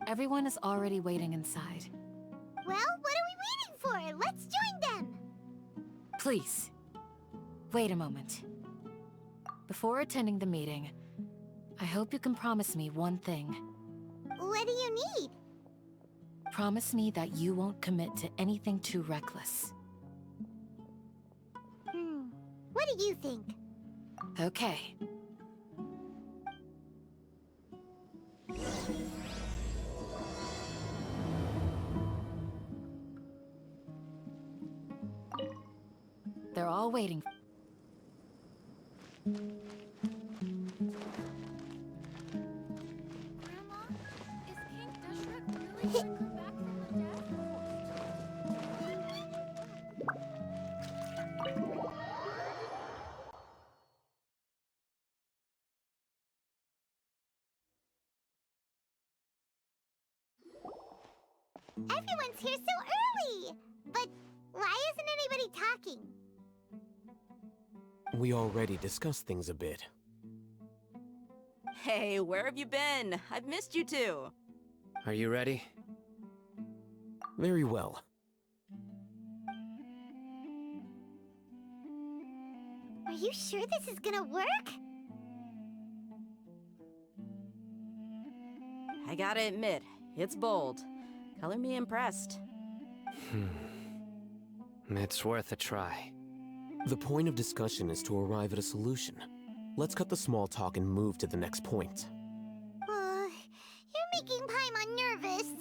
Everyone is already waiting inside. Well, what are we waiting for? Let's join them! Please, wait a moment. Before attending the meeting, I hope you can promise me one thing. What do you need? Promise me that you won't commit to anything too reckless. What do you think? Okay. They're all waiting. Grandma, is King Deshret really gonna come back from the dead? Everyone's here so early! But why isn't anybody talking? We already discussed things a bit. Hey, where have you been? I've missed you too. Are you ready? Very well. Are you sure this is gonna work? I gotta admit, it's bold. Color me impressed. It's worth a try. The point of discussion is to arrive at a solution. Let's cut the small talk and move to the next point. You're making Paimon nervous.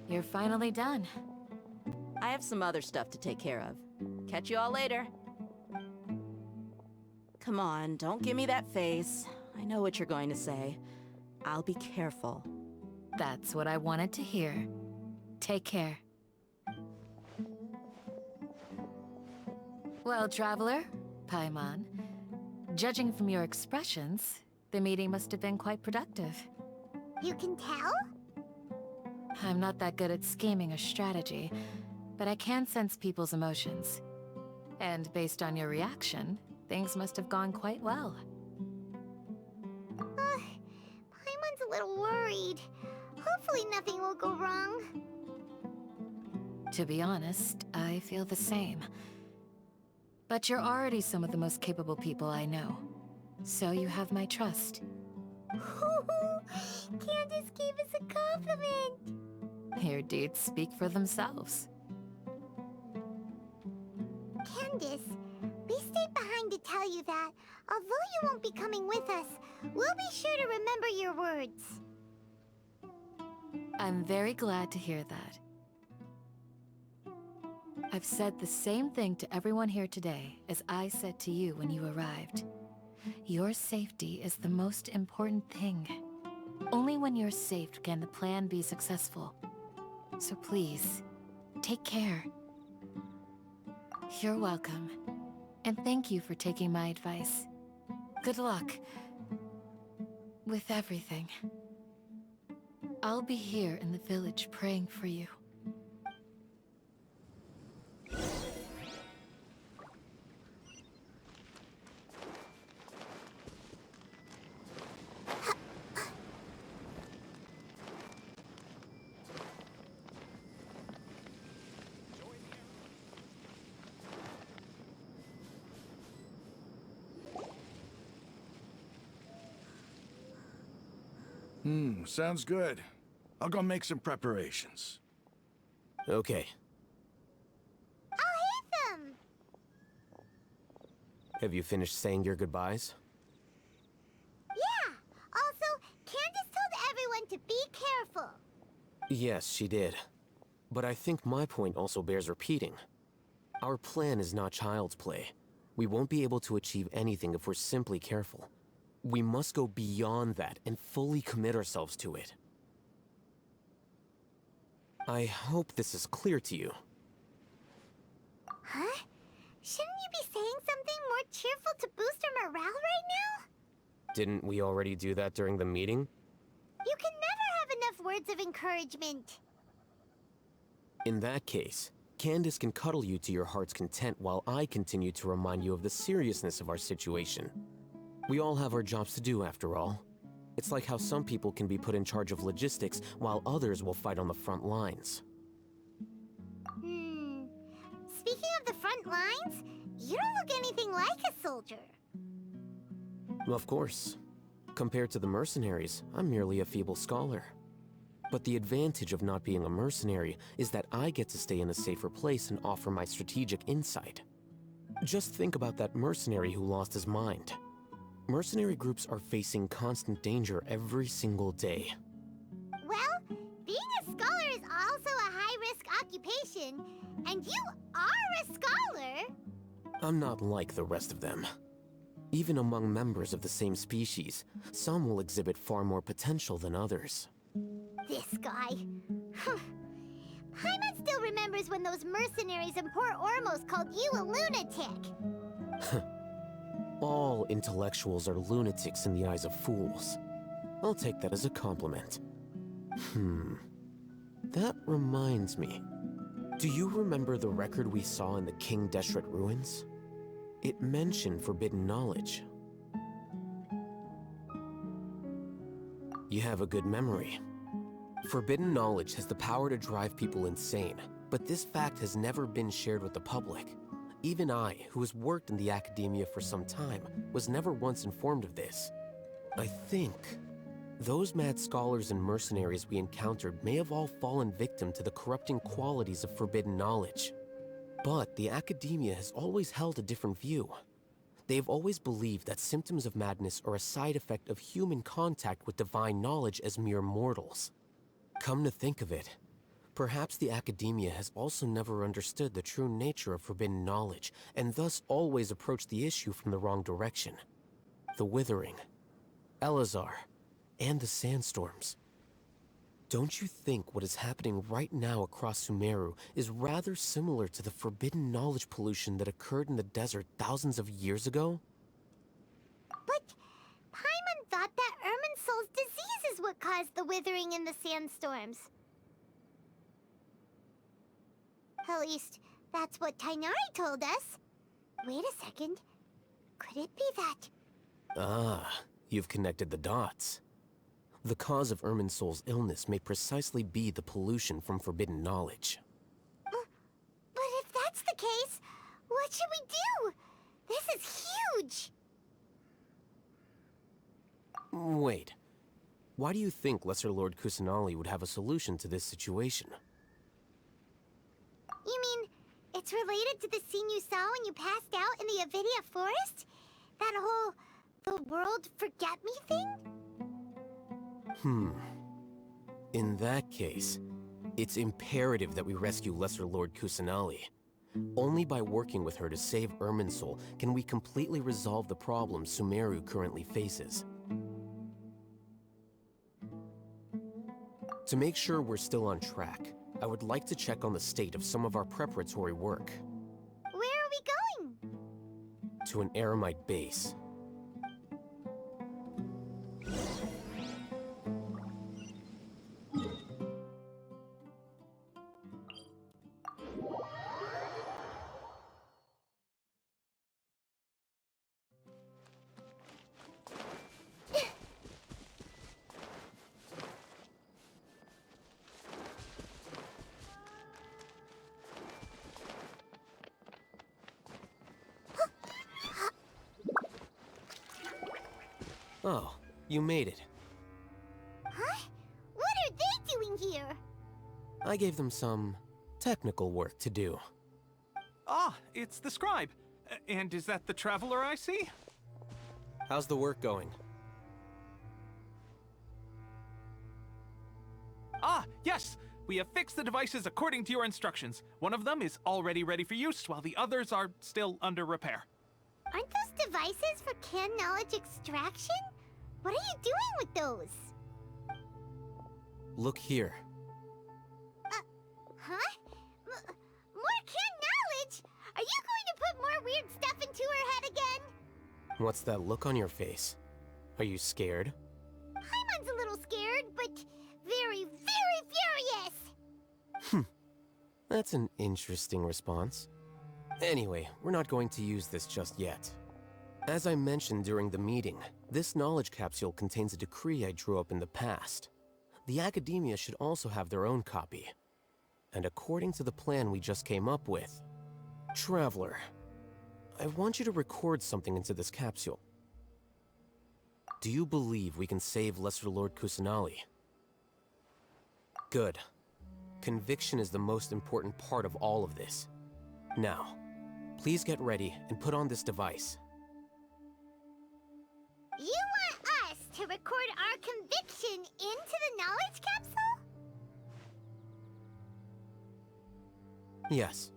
You're finally done. I have some other stuff to take care of. Catch you all later. Come on, don't give me that face. I know what you're going to say. I'll be careful. That's what I wanted to hear. Take care. Well, Traveler, Paimon, judging from your expressions, the meeting must have been quite productive. You can tell? I'm not that good at scheming or strategy, but I can sense people's emotions. And based on your reaction, things must have gone quite well. Paimon's a little worried. Hopefully nothing will go wrong. To be honest, I feel the same. But you're already some of the most capable people I know. So you have my trust. Candace gave us a compliment! Your deeds speak for themselves. Candace, we stayed behind to tell you that, although you won't be coming with us, we'll be sure to remember your words. I'm very glad to hear that. I've said the same thing to everyone here today as I said to you when you arrived. Your safety is the most important thing. Only when you're safe can the plan be successful. So please, take care. You're welcome. And thank you for taking my advice. Good luck with everything. I'll be here in the village praying for you. Sounds good. I'll go make some preparations. Okay. I'll hit them! Have you finished saying your goodbyes? Yeah! Also, Candace told everyone to be careful. Yes, she did. But I think my point also bears repeating. Our plan is not child's play. We won't be able to achieve anything if we're simply careful. We must go beyond that and fully commit ourselves to it. I hope this is clear to you. Huh? Shouldn't you be saying something more cheerful to boost our morale right now? Didn't we already do that during the meeting? You can never have enough words of encouragement. In that case, Candace can cuddle you to your heart's content while I continue to remind you of the seriousness of our situation. We all have our jobs to do, after all. It's like how some people can be put in charge of logistics while others will fight on the front lines. Speaking of the front lines, you don't look anything like a soldier. Of course. Compared to the mercenaries, I'm merely a feeble scholar. But the advantage of not being a mercenary is that I get to stay in a safer place and offer my strategic insight. Just think about that mercenary who lost his mind. Mercenary groups are facing constant danger every single day. Well, being a scholar is also a high-risk occupation, and you are a scholar. I'm not like the rest of them. Even among members of the same species, some will exhibit far more potential than others. This guy. Paimon still remembers when those mercenaries in Port Ormos called you a lunatic. All intellectuals are lunatics in the eyes of fools. I'll take that as a compliment. That reminds me. Do you remember the record we saw in the King Deshret ruins? It mentioned forbidden knowledge. You have a good memory. Forbidden knowledge has the power to drive people insane, but this fact has never been shared with the public. Even I, who has worked in the academia for some time, was never once informed of this. I think those mad scholars and mercenaries we encountered may have all fallen victim to the corrupting qualities of forbidden knowledge. But the academia has always held a different view. They have always believed that symptoms of madness are a side effect of human contact with divine knowledge as mere mortals. Come to think of it, perhaps the academia has also never understood the true nature of forbidden knowledge, and thus always approached the issue from the wrong direction. The Withering, Elazar, and the sandstorms. Don't you think what is happening right now across Sumeru is rather similar to the forbidden knowledge pollution that occurred in the desert thousands of years ago? But Paimon thought that Irminsul's disease is what caused the withering in the sandstorms. At least, that's what Tainari told us. Wait a second. Could it be that? Ah, you've connected the dots. The cause of Irminsul's illness may precisely be the pollution from forbidden knowledge. But if that's the case, what should we do? This is huge! Wait. Why do you think Lesser Lord Kusanali would have a solution to this situation? You mean, it's related to the scene you saw when you passed out in the Avidia Forest? That whole, the world forget me thing? In that case, it's imperative that we rescue Lesser Lord Kusanali. Only by working with her to save Irminsul can we completely resolve the problems Sumeru currently faces. To make sure we're still on track, I would like to check on the state of some of our preparatory work. Where are we going? To an Eremite base. Oh, you made it. Huh? What are they doing here? I gave them some technical work to do. Ah, it's the scribe. And is that the traveler I see? How's the work going? Ah, yes! We have fixed the devices according to your instructions. One of them is already ready for use, while the others are still under repair. Aren't those devices for can knowledge extraction? What are you doing with those? Look here. Huh? More can knowledge? Are you going to put more weird stuff into her head again? What's that look on your face? Are you scared? Paimon's a little scared, but very, That's an interesting response. Anyway, we're not going to use this just yet. As I mentioned during the meeting, this knowledge capsule contains a decree I drew up in the past. The academia should also have their own copy. And according to the plan we just came up with, Traveler, I want you to record something into this capsule. Do you believe we can save Lesser Lord Kusanali? Good. Conviction is the most important part of all of this. Now, please get ready and put on this device. You want us to record our conviction into the knowledge capsule? Yes.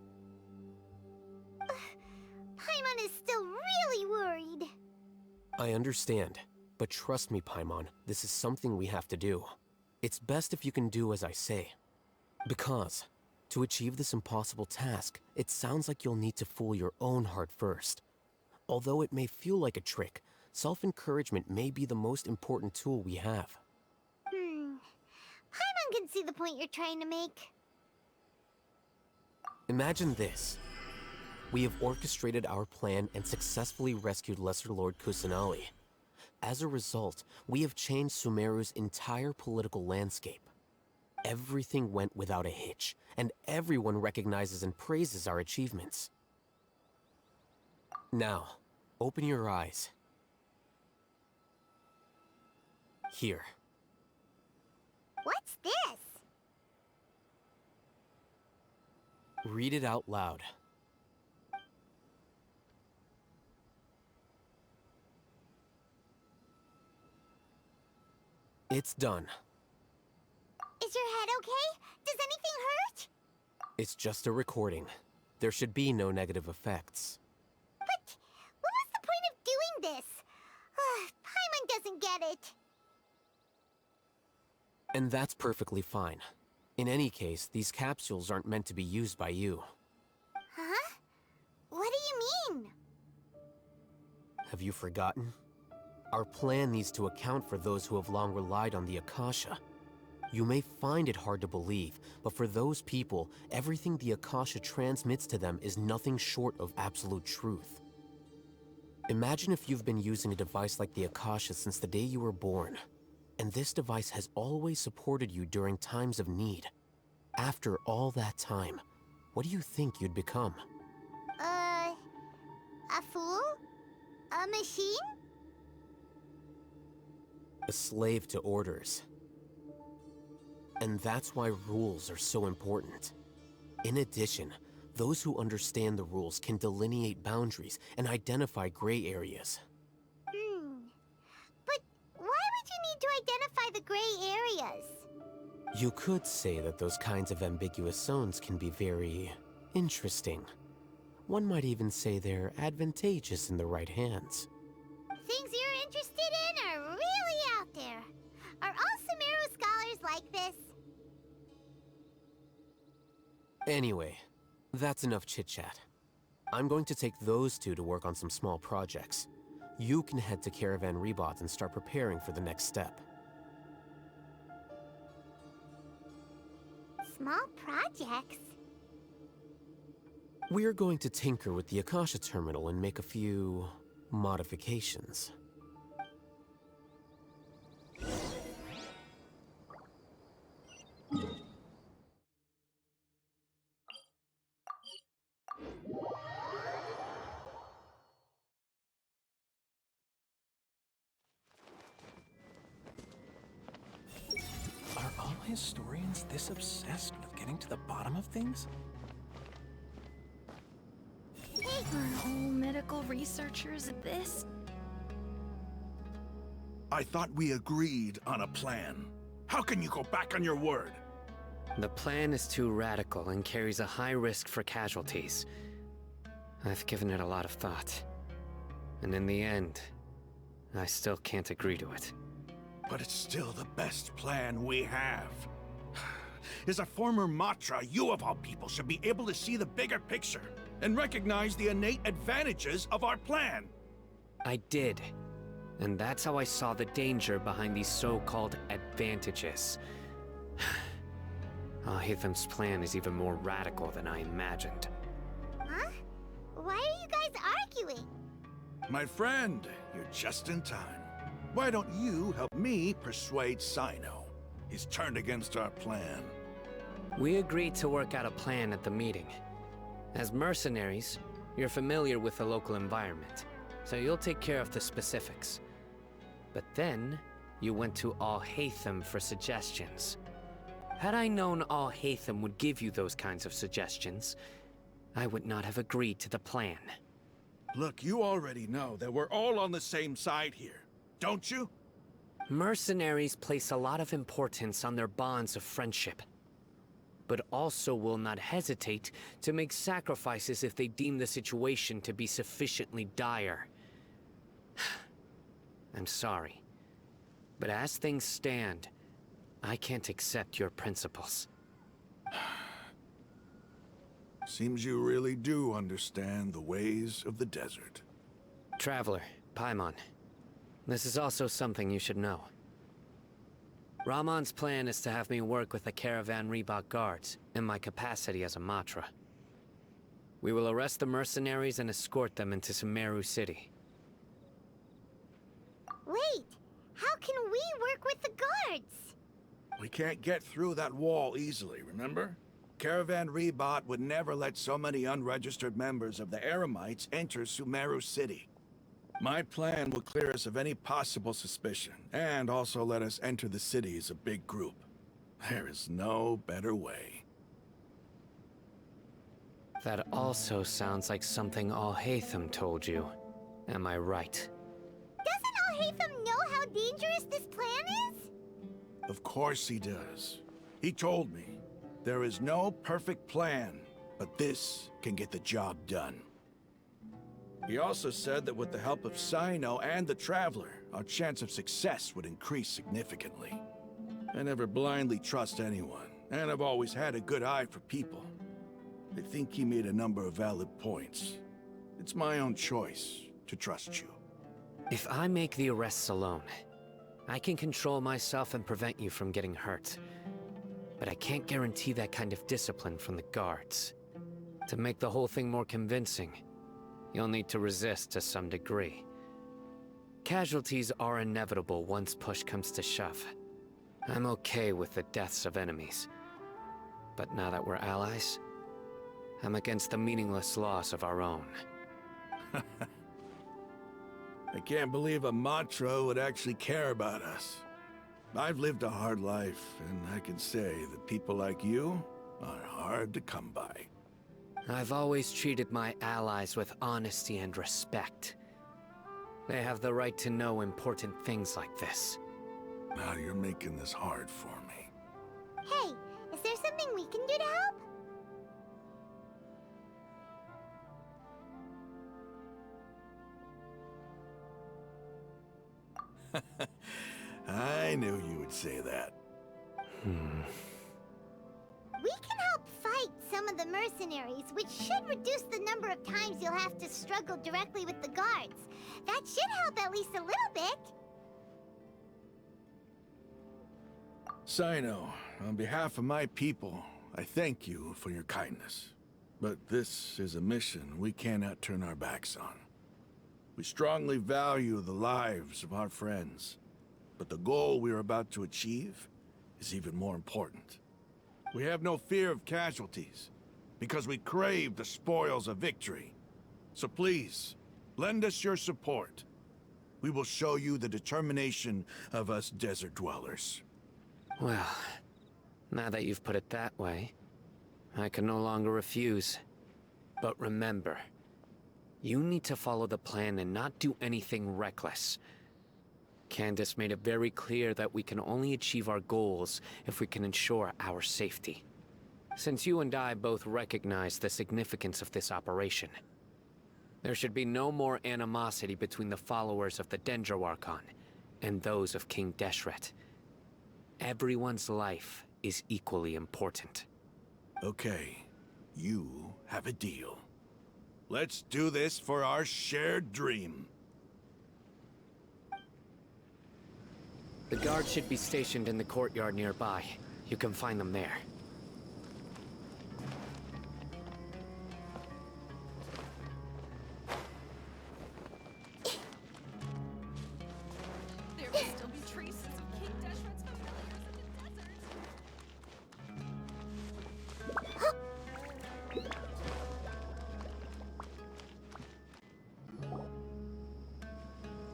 Paimon is still really worried. I understand, but trust me, Paimon, this is something we have to do. It's best if you can do as I say. Because, to achieve this impossible task, it sounds like you'll need to fool your own heart first. Although it may feel like a trick, self-encouragement may be the most important tool we have. Paimon can see the point you're trying to make. Imagine this. We have orchestrated our plan and successfully rescued Lesser Lord Kusanali. As a result, we have changed Sumeru's entire political landscape. Everything went without a hitch, and everyone recognizes and praises our achievements. Now, open your eyes. Here. What's this? Read it out loud. It's done. Is your head okay? Does anything hurt? It's just a recording. There should be no negative effects. But what was the point of doing this? Paimon doesn't get it. And that's perfectly fine. In any case, these capsules aren't meant to be used by you. Huh? What do you mean? Have you forgotten? Our plan needs to account for those who have long relied on the Akasha. You may find it hard to believe, but for those people, everything the Akasha transmits to them is nothing short of absolute truth. Imagine if you've been using a device like the Akasha since the day you were born, and this device has always supported you during times of need. After all that time, what do you think you'd become? A fool? A machine? A slave to orders. And that's why rules are so important. In addition, those who understand the rules can delineate boundaries and identify gray areas. But why would you need to identify the gray areas? You could say that those kinds of ambiguous zones can be very interesting. One might even say they're advantageous in the right hands. Things you're interested in are really out there. Are all Sumeru scholars like this? Anyway, that's enough chit-chat. I'm going to take those two to work on some small projects. You can head to Caravan Rebot and start preparing for the next step. Small projects? We're going to tinker with the Akasha terminal and make a few modifications. Are all historians this obsessed with getting to the bottom of things? Are all medical researchers this? I thought we agreed on a plan. How can you go back on your word? The plan is too radical and carries a high risk for casualties. I've given it a lot of thought. And in the end, I still can't agree to it. But it's still the best plan we have. As a former Matra, you of all people should be able to see the bigger picture and recognize the innate advantages of our plan. I did. And that's how I saw the danger behind these so-called advantages. Alhaitham's plan is even more radical than I imagined. Huh? Why are you guys arguing? My friend, you're just in time. Why don't you help me persuade Sino? He's turned against our plan. We agreed to work out a plan at the meeting. As mercenaries, you're familiar with the local environment, so you'll take care of the specifics. But then, you went to Alhaitham for suggestions. Had I known Alhaitham would give you those kinds of suggestions, I would not have agreed to the plan. Look, you already know that we're all on the same side here, don't you? Mercenaries place a lot of importance on their bonds of friendship, but also will not hesitate to make sacrifices if they deem the situation to be sufficiently dire. I'm sorry, but as things stand, I can't accept your principles. Seems you really do understand the ways of the desert. Traveler, Paimon, this is also something you should know. Ramon's plan is to have me work with the Caravan Reebok guards in my capacity as a Matra. We will arrest the mercenaries and escort them into Sumeru City. Wait, how can we work with the guards? We can't get through that wall easily, remember? Caravan Reebok would never let so many unregistered members of the Eremites enter Sumeru City. My plan will clear us of any possible suspicion, and also let us enter the city as a big group. There is no better way. That also sounds like something Alhaitham told you. Am I right? Doesn't Alhaitham know how dangerous this plan is? Of course he does. He told me, there is no perfect plan, but this can get the job done. He also said that with the help of Sino and the Traveler, our chance of success would increase significantly. I never blindly trust anyone, and I've always had a good eye for people. I think he made a number of valid points. It's my own choice to trust you. If I make the arrests alone, I can control myself and prevent you from getting hurt. But I can't guarantee that kind of discipline from the guards. To make the whole thing more convincing, you'll need to resist to some degree. Casualties are inevitable once push comes to shove. I'm okay with the deaths of enemies. But now that we're allies, I'm against the meaningless loss of our own. I can't believe a Matra would actually care about us. I've lived a hard life, and I can say that people like you are hard to come by. I've always treated my allies with honesty and respect. They have the right to know important things like this. Now you're making this hard for me. Hey, is there something we can do to help? I knew you would say that. We can help fight some of the mercenaries, which should reduce the number of times you'll have to struggle directly with the guards. That should help at least a little bit. Sino, on behalf of my people, I thank you for your kindness. But this is a mission we cannot turn our backs on. We strongly value the lives of our friends, but the goal we are about to achieve is even more important. We have no fear of casualties, because we crave the spoils of victory. So please, lend us your support. We will show you the determination of us desert dwellers. Well, now that you've put it that way, I can no longer refuse. But remember, you need to follow the plan and not do anything reckless. Candace made it very clear that we can only achieve our goals if we can ensure our safety. Since you and I both recognize the significance of this operation, there should be no more animosity between the followers of the Dendro Archon and those of King Deshret. Everyone's life is equally important. Okay, you have a deal. Let's do this for our shared dream. The guards should be stationed in the courtyard nearby. You can find them there.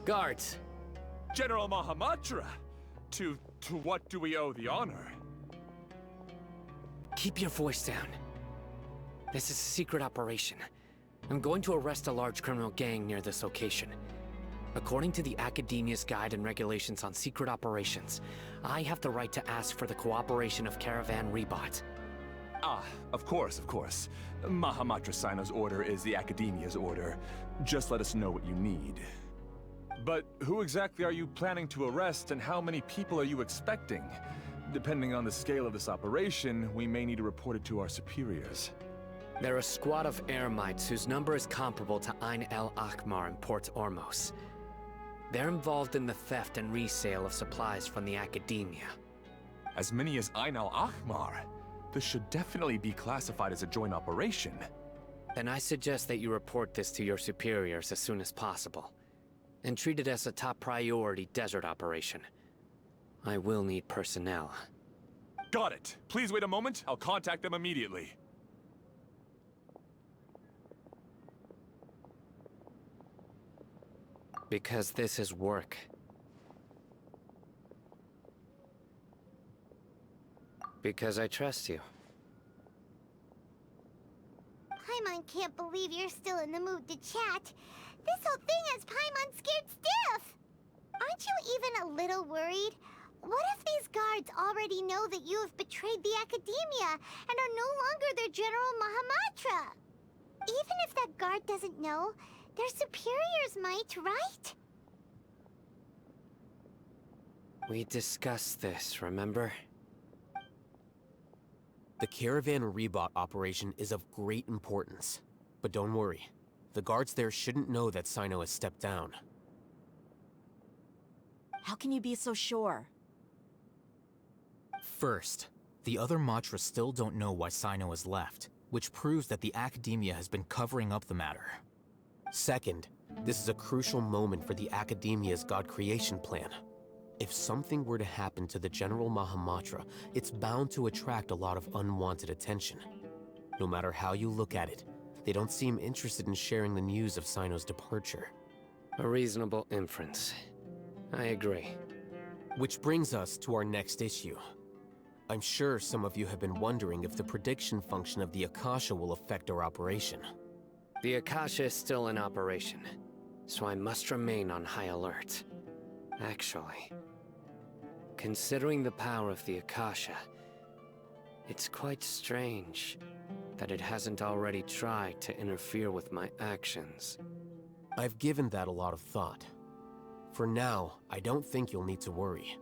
Guards! General Mahamatra! To what do we owe the honor? Keep your voice down. This is a secret operation. I'm going to arrest a large criminal gang near this location. According to the Academia's Guide and Regulations on Secret Operations, I have the right to ask for the cooperation of Caravan Rebot. Ah, of course. Mahamatra Sino's order is the Academia's order. Just let us know what you need. But who exactly are you planning to arrest, and how many people are you expecting? Depending on the scale of this operation, we may need to report it to our superiors. They're a squad of Eremites whose number is comparable to Ain el Akmar in Port Ormos. They're involved in the theft and resale of supplies from the Academia. As many as Ain al Akmar? This should definitely be classified as a joint operation. Then I suggest that you report this to your superiors as soon as possible, and treat it as a top priority desert operation. I will need personnel. Got it. Please wait a moment. I'll contact them immediately. Because this is work. Because I trust you. Paimon can't believe you're still in the mood to chat. This whole thing has Paimon scared stiff. Aren't you even a little worried? What if these guards already know that you have betrayed the Academia and are no longer their General Mahamatra? Even if that guard doesn't know, their superiors might, right? We discussed this, remember? The Caravan Rebot operation is of great importance. But don't worry, the guards there shouldn't know that Sino has stepped down. How can you be so sure? First, the other Matras still don't know why Sino has left, which proves that the Academia has been covering up the matter. Second, this is a crucial moment for the Academia's God creation plan. If something were to happen to the General Mahamatra, it's bound to attract a lot of unwanted attention. No matter how you look at it, they don't seem interested in sharing the news of Sino's departure. A reasonable inference. I agree. Which brings us to our next issue. I'm sure some of you have been wondering if the prediction function of the Akasha will affect our operation. The Akasha is still in operation, so I must remain on high alert. Actually, considering the power of the Akasha, it's quite strange that it hasn't already tried to interfere with my actions. I've given that a lot of thought. For now, I don't think you'll need to worry.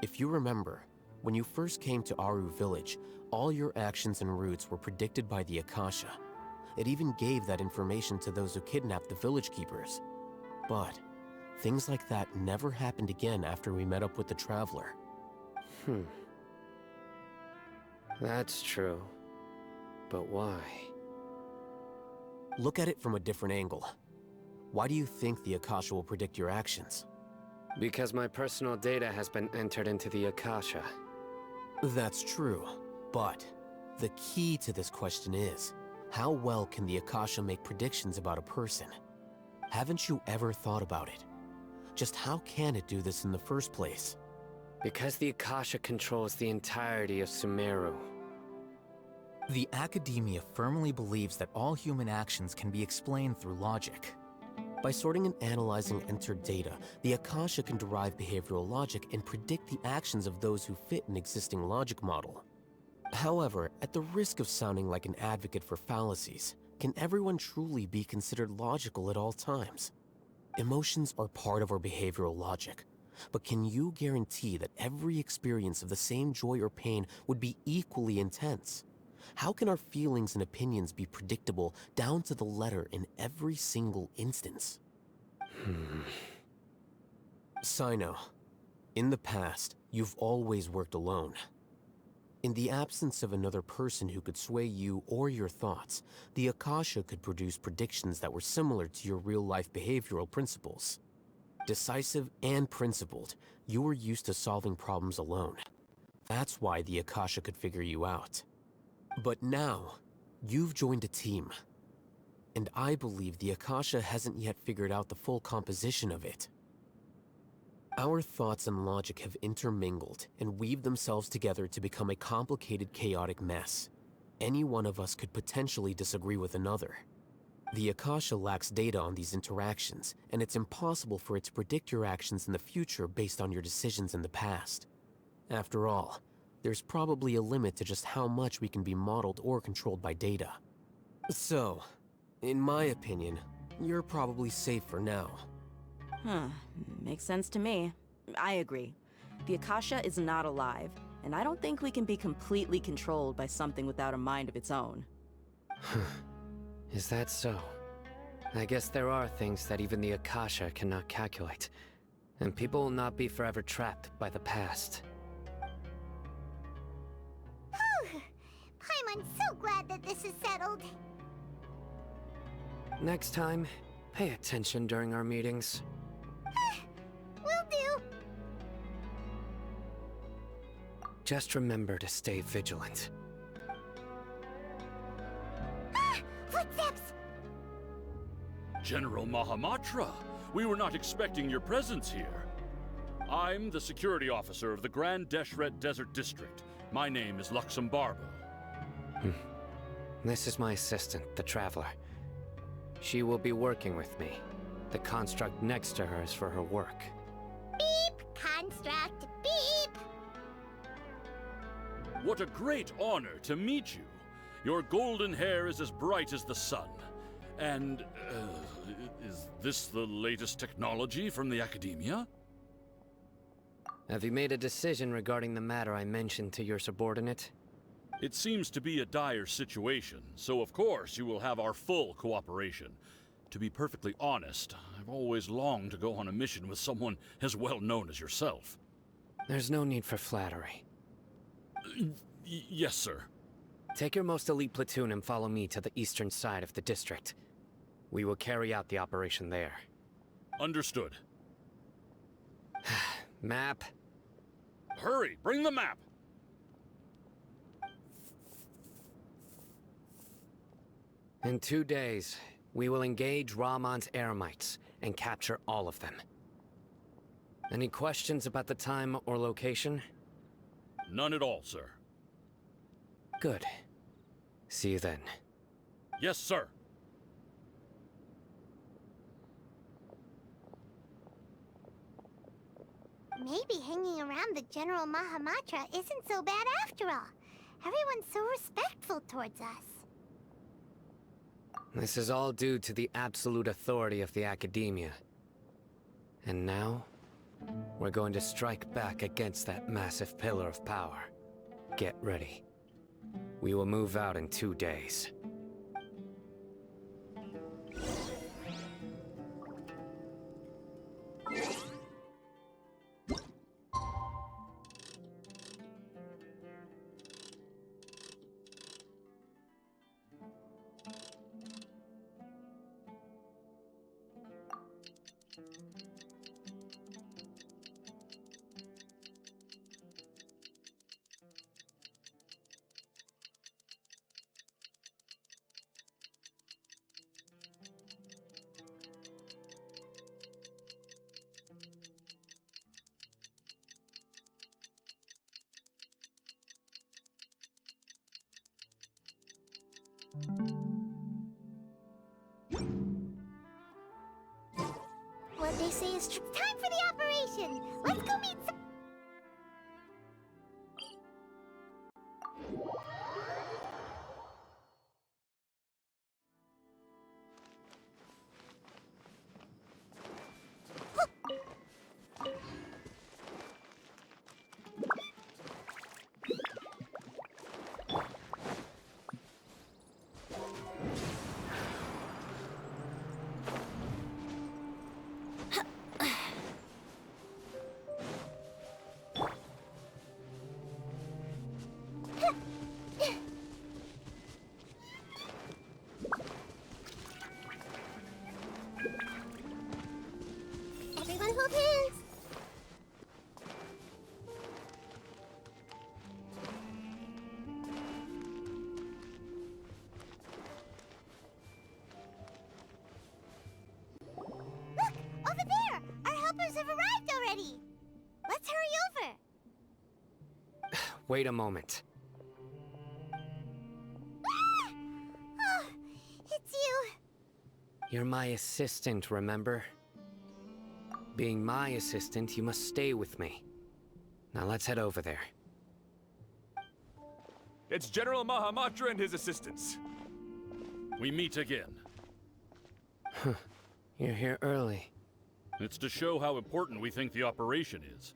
If you remember, when you first came to Aru Village, all your actions and routes were predicted by the Akasha. It even gave that information to those who kidnapped the village keepers. But things like that never happened again after we met up with the Traveler. That's true. But why? Look at it from a different angle. Why do you think the Akasha will predict your actions? Because my personal data has been entered into the Akasha. That's true, but the key to this question is, how well can the Akasha make predictions about a person? Haven't you ever thought about it? Just how can it do this in the first place? Because the Akasha controls the entirety of Sumeru. The Academia firmly believes that all human actions can be explained through logic. By sorting and analyzing entered data, the Akasha can derive behavioral logic and predict the actions of those who fit an existing logic model. However, at the risk of sounding like an advocate for fallacies, can everyone truly be considered logical at all times? Emotions are part of our behavioral logic, but can you guarantee that every experience of the same joy or pain would be equally intense? How can our feelings and opinions be predictable down to the letter in every single instance? Sino, in the past, you've always worked alone. In the absence of another person who could sway you or your thoughts, the Akasha could produce predictions that were similar to your real-life behavioral principles. Decisive and principled, you were used to solving problems alone. That's why the Akasha could figure you out. But now, you've joined a team. And I believe the Akasha hasn't yet figured out the full composition of it. Our thoughts and logic have intermingled and weaved themselves together to become a complicated, chaotic mess. Any one of us could potentially disagree with another. The Akasha lacks data on these interactions, and it's impossible for it to predict your actions in the future based on your decisions in the past. After all, there's probably a limit to just how much we can be modeled or controlled by data. So, in my opinion, you're probably safe for now. Huh, makes sense to me. I agree. The Akasha is not alive, and I don't think we can be completely controlled by something without a mind of its own. Is that so? I guess there are things that even the Akasha cannot calculate, and people will not be forever trapped by the past. Whew! Paimon's so glad that this is settled. Next time, pay attention during our meetings. Will do. Just remember to stay vigilant. Ah! Footsteps! General Mahamatra, we were not expecting your presence here. I'm the security officer of the Grand Deshret Desert District. My name is Luxembarbo. This is my assistant, the Traveler. She will be working with me. The construct next to her is for her work. Beep! Construct, beep! What a great honor to meet you. Your golden hair is as bright as the sun. And, is this the latest technology from the Academia? Have you made a decision regarding the matter I mentioned to your subordinate? It seems to be a dire situation, so of course you will have our full cooperation. To be perfectly honest, I've always longed to go on a mission with someone as well known as yourself. There's no need for flattery. Yes, sir. Take your most elite platoon and follow me to the eastern side of the district. We will carry out the operation there. Understood. Map? Hurry, bring the map! In 2 days, we will engage Rahman's Eremites and capture all of them. Any questions about the time or location? None at all, sir. Good. See you then. Yes, sir. Maybe hanging around the General Mahamatra isn't so bad after all. Everyone's so respectful towards us. This is all due to the absolute authority of the Academia. And now, we're going to strike back against that massive pillar of power. Get ready. We will move out in 2 days. What they say is time for the operation. Let's go meet some... wait a moment. Oh, it's you. You're my assistant, remember? Being my assistant, you must stay with me. Now let's head over there. It's General Mahamatra and his assistants. We meet again. You're here early. It's to show how important we think the operation is.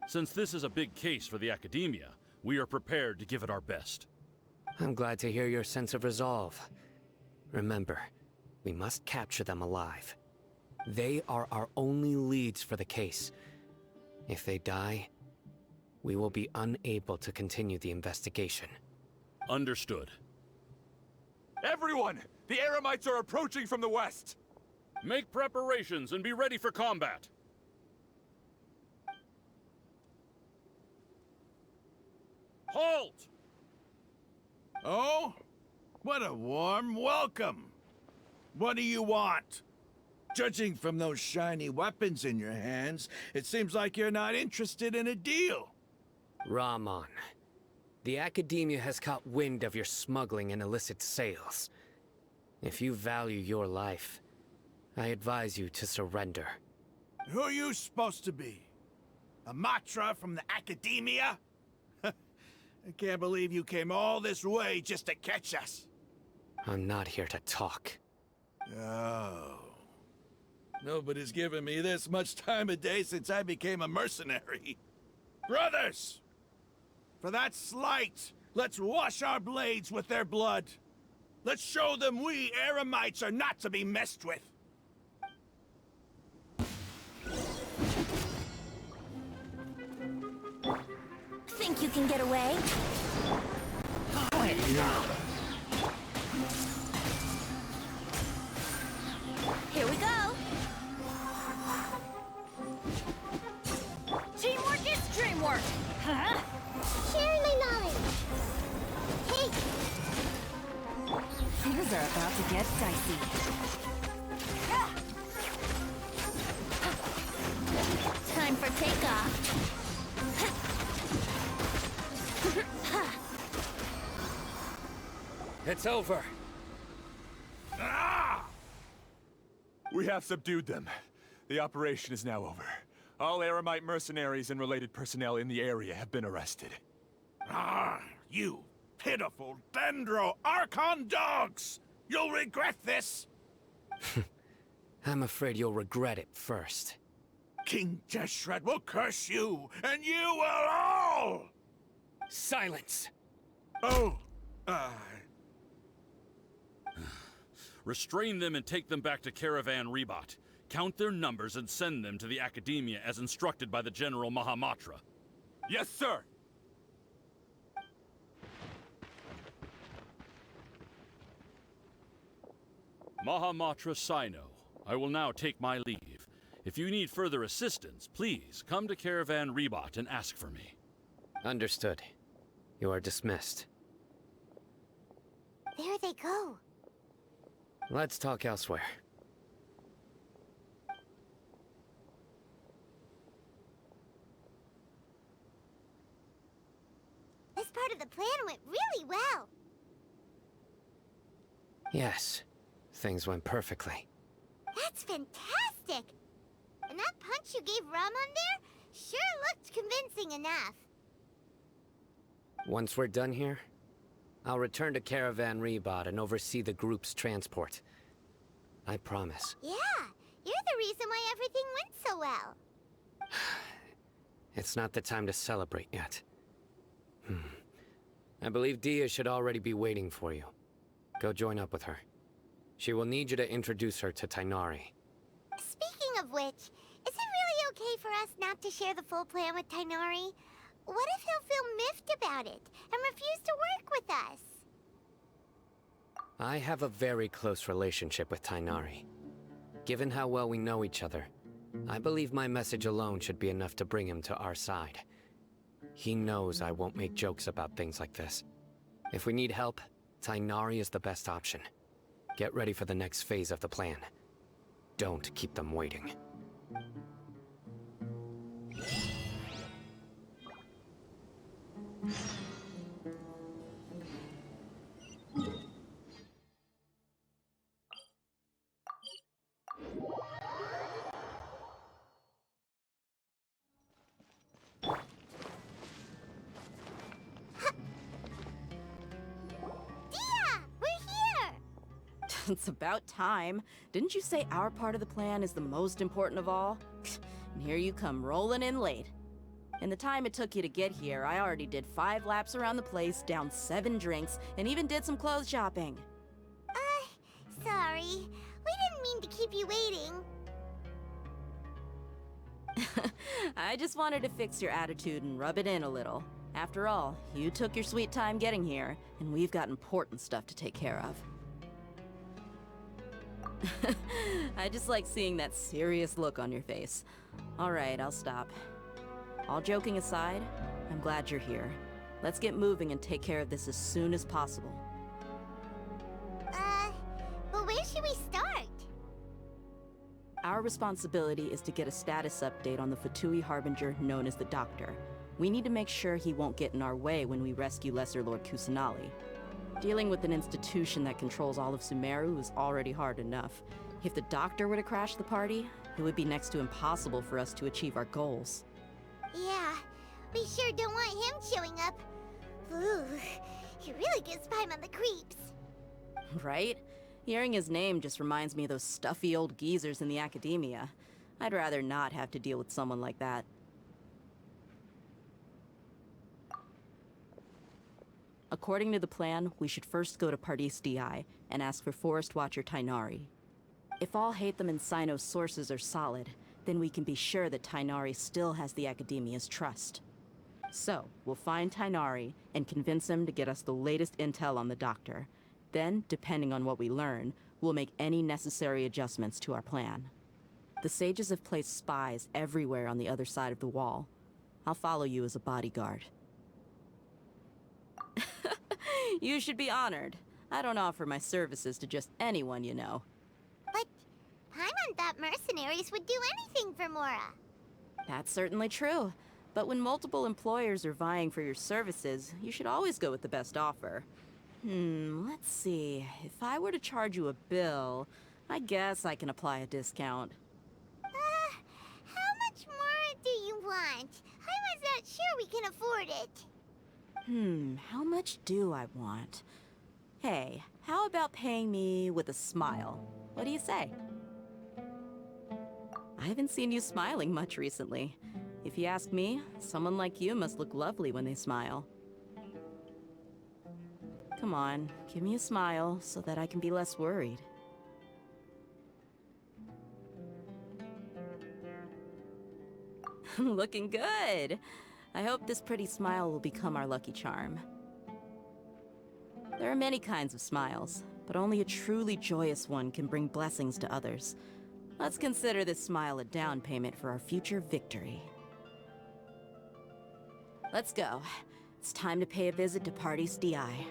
Since this is a big case for the Academia, we are prepared to give it our best. I'm glad to hear your sense of resolve. Remember, we must capture them alive. They are our only leads for the case. If they die, we will be unable to continue the investigation. Understood. Everyone! The Eremites are approaching from the west! Make preparations and be ready for combat. Halt! Oh? What a warm welcome! What do you want? Judging from those shiny weapons in your hands, it seems like you're not interested in a deal. Rahman, the Academia has caught wind of your smuggling and illicit sales. If you value your life, I advise you to surrender. Who are you supposed to be? A Matra from the Academia? I can't believe you came all this way just to catch us. I'm not here to talk. Oh. Nobody's given me this much time of day since I became a mercenary. Brothers! For that slight, let's wash our blades with their blood. Let's show them we Eremites are not to be messed with. Think you can get away? Here we go. Teamwork is dreamwork! Huh? Sharing my knowledge. Hey, Things are about to get dicey. time for takeoff. It's over. Ah! We have subdued them. The operation is now over. All Eremite mercenaries and related personnel in the area have been arrested. Ah, you pitiful Dendro Archon dogs! You'll regret this! I'm afraid you'll regret it first. King Deshret will curse you, and you will all! Silence! Oh, Restrain them and take them back to Caravan Rebot. Count their numbers and send them to the Academia as instructed by the General Mahamatra. Yes, sir! Mahamatra Sino, I will now take my leave. If you need further assistance, please come to Caravan Rebot and ask for me. Understood. You are dismissed. There they go. Let's talk elsewhere. This part of the plan went really well. Yes, things went perfectly. That's fantastic! And that punch you gave Ramon there sure looked convincing enough. Once we're done here, I'll return to Caravan Rebot and oversee the group's transport. I promise. Yeah, you're the reason why everything went so well. It's not the time to celebrate yet. I believe Dia should already be waiting for you. Go join up with her. She will need you to introduce her to Tighnari. Speaking of which, is it really okay for us not to share the full plan with Tighnari? What if he'll feel miffed about it and refuse to work with us? I have a very close relationship with Tighnari. Given how well we know each other, I believe my message alone should be enough to bring him to our side. He knows I won't make jokes about things like this. If we need help, Tighnari is the best option. Get ready for the next phase of the plan. Don't keep them waiting. It's about time. Didn't you say our part of the plan is the most important of all? And here you come rolling in late. In the time it took you to get here, I already did 5 laps around the place, downed 7 drinks, and even did some clothes shopping. Sorry. We didn't mean to keep you waiting. I just wanted to fix your attitude and rub it in a little. After all, you took your sweet time getting here, and we've got important stuff to take care of. I just like seeing that serious look on your face. Alright, I'll stop. All joking aside, I'm glad you're here. Let's get moving and take care of this as soon as possible. But where should we start? Our responsibility is to get a status update on the Fatui Harbinger known as the Doctor. We need to make sure he won't get in our way when we rescue Lesser Lord Kusanali. Dealing with an institution that controls all of Sumeru is already hard enough. If the Doctor were to crash the party, it would be next to impossible for us to achieve our goals. Yeah, we sure don't want him showing up. Ooh, he really gives Paimon the creeps. Right? Hearing his name just reminds me of those stuffy old geezers in the academia. I'd rather not have to deal with someone like that. According to the plan, we should first go to Pardis DI and ask for Forest Watcher Tainari. If all Hatham and Sino's sources are solid, then we can be sure that Tainari still has the Academia's trust. So, we'll find Tainari and convince him to get us the latest intel on the Doctor. Then, depending on what we learn, we'll make any necessary adjustments to our plan. The sages have placed spies everywhere on the other side of the wall. I'll follow you as a bodyguard. You should be honored. I don't offer my services to just anyone you know. But Paimon thought mercenaries would do anything for Mora. That's certainly true. But when multiple employers are vying for your services, you should always go with the best offer. Let's see. If I were to charge you a bill, I guess I can apply a discount. How much more do you want? Paimon's not sure we can afford it. How much do I want? Hey, how about paying me with a smile? What do you say? I haven't seen you smiling much recently. If you ask me, someone like you must look lovely when they smile. Come on, give me a smile so that I can be less worried. Looking good! I hope this pretty smile will become our lucky charm. There are many kinds of smiles, but only a truly joyous one can bring blessings to others. Let's consider this smile a down payment for our future victory. Let's go. It's time to pay a visit to Pardis DI.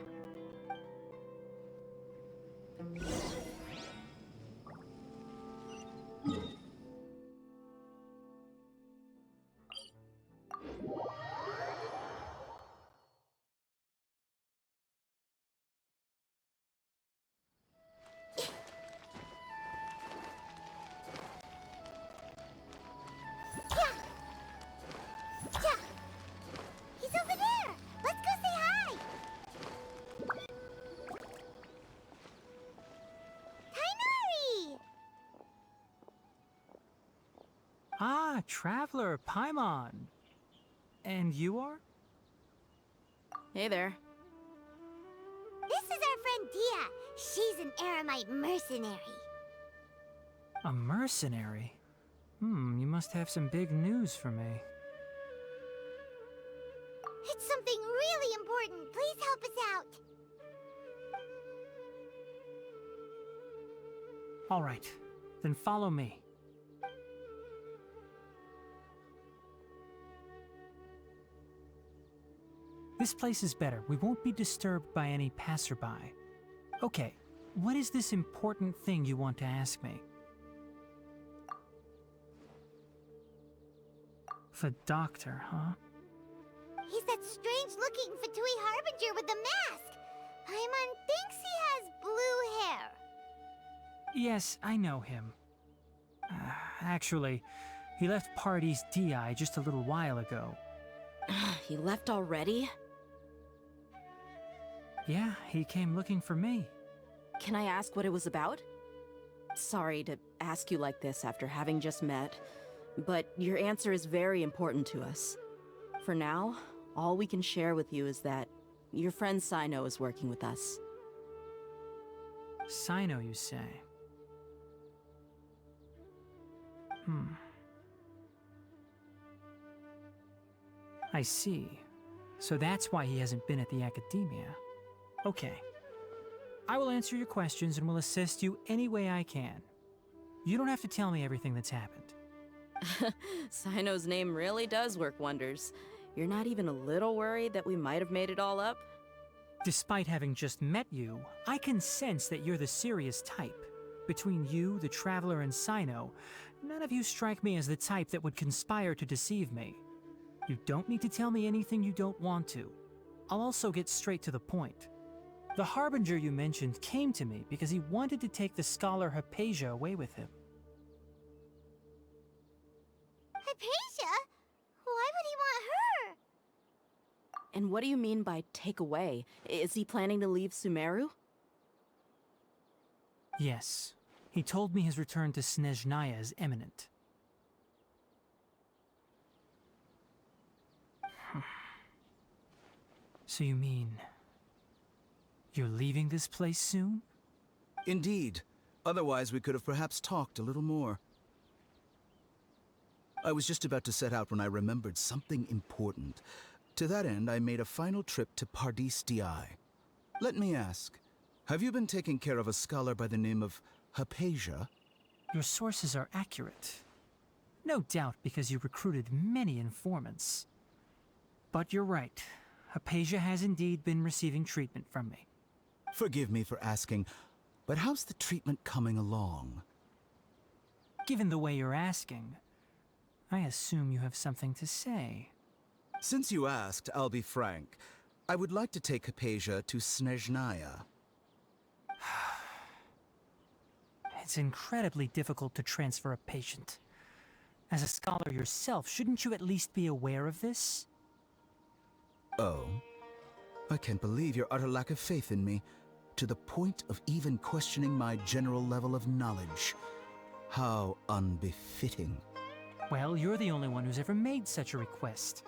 He's over there! Let's go say hi! Tainari! Ah, Traveler, Paimon. And you are? Hey there. This is our friend Dia. She's an Aramite mercenary. A mercenary? You must have some big news for me. It's something really important. Please help us out. All right, then follow me. This place is better. We won't be disturbed by any passerby. Okay, what is this important thing you want to ask me? The Doctor, huh? He's that strange-looking Fatui Harbinger with the mask. Paimon thinks he has blue hair. Yes, I know him. Actually, he left Pardis DI just a little while ago. He left already? Yeah, he came looking for me. Can I ask what it was about? Sorry to ask you like this after having just met, but your answer is very important to us. For now, all we can share with you is that your friend Sino is working with us. Sino, you say? I see. So that's why he hasn't been at the Academia. Okay. I will answer your questions and will assist you any way I can. You don't have to tell me everything that's happened. Sino's name really does work wonders. You're not even a little worried that we might have made it all up? Despite having just met you, I can sense that you're the serious type. Between you, the Traveler, and Sino, none of you strike me as the type that would conspire to deceive me. You don't need to tell me anything you don't want to. I'll also get straight to the point. The Harbinger you mentioned came to me because he wanted to take the scholar Hypatia away with him. Hypatia? Why would he want her? And what do you mean by take away? Is he planning to leave Sumeru? Yes. He told me his return to Snezhnaya is imminent. So you mean... you're leaving this place soon? Indeed. Otherwise, we could have perhaps talked a little more. I was just about to set out when I remembered something important. To that end, I made a final trip to Pardis Di. Let me ask, have you been taking care of a scholar by the name of Hypatia? Your sources are accurate. No doubt because you recruited many informants. But you're right. Hypatia has indeed been receiving treatment from me. Forgive me for asking, but how's the treatment coming along? Given the way you're asking, I assume you have something to say. Since you asked, I'll be frank. I would like to take Hypatia to Snezhnaya. It's incredibly difficult to transfer a patient. As a scholar yourself, shouldn't you at least be aware of this? Oh? I can't believe your utter lack of faith in me, to the point of even questioning my general level of knowledge. How unbefitting. Well, you're the only one who's ever made such a request.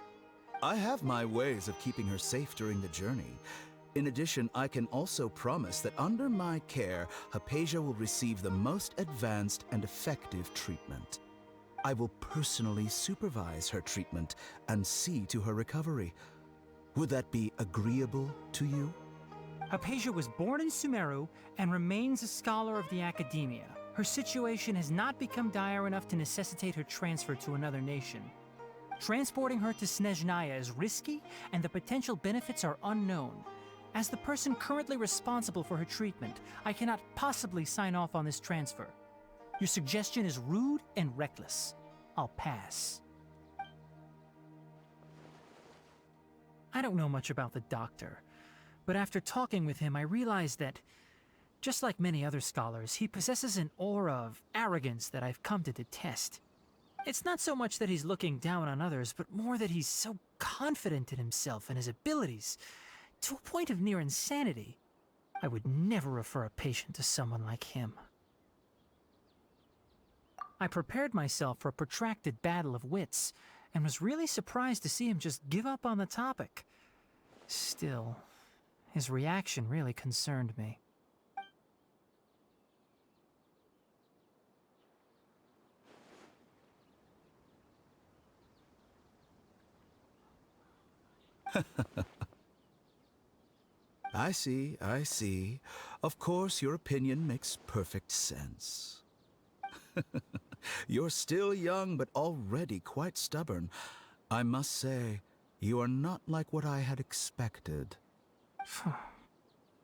I have my ways of keeping her safe during the journey. In addition, I can also promise that under my care, Hypatia will receive the most advanced and effective treatment. I will personally supervise her treatment and see to her recovery. Would that be agreeable to you? Hypatia was born in Sumeru and remains a scholar of the Academia. Her situation has not become dire enough to necessitate her transfer to another nation. Transporting her to Snezhnaya is risky, and the potential benefits are unknown. As the person currently responsible for her treatment, I cannot possibly sign off on this transfer. Your suggestion is rude and reckless. I'll pass. I don't know much about the doctor, but after talking with him, I realized that, just like many other scholars, he possesses an aura of arrogance that I've come to detest. It's not so much that he's looking down on others, but more that he's so confident in himself and his abilities, to a point of near insanity. I would never refer a patient to someone like him. I prepared myself for a protracted battle of wits, and was really surprised to see him just give up on the topic. Still, his reaction really concerned me. I see, I see. Of course, your opinion makes perfect sense. You're still young, but already quite stubborn. I must say, you are not like what I had expected.